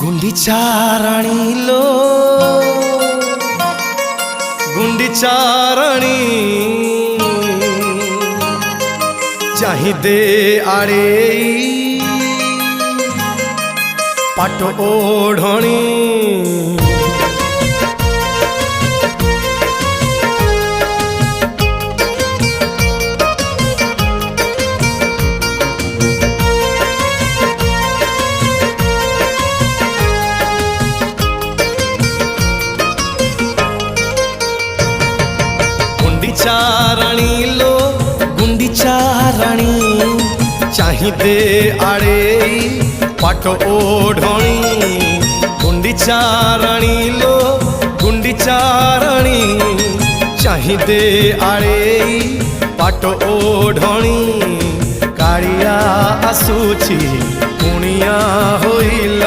गुंडीच्या राणीलो गुंडीच्या राणी चाहिदे आड़े पाट ओढ़णी गुंडीच्या राणी लो गुंडीच्या राणी चाहिदे आड़े पाट ओढ़णी गुंडीच्या राणी लो गुंडीच्या राणी चाहिदे आड़े पाट ओढ़णी कालिया आसुची कुणिया होइल।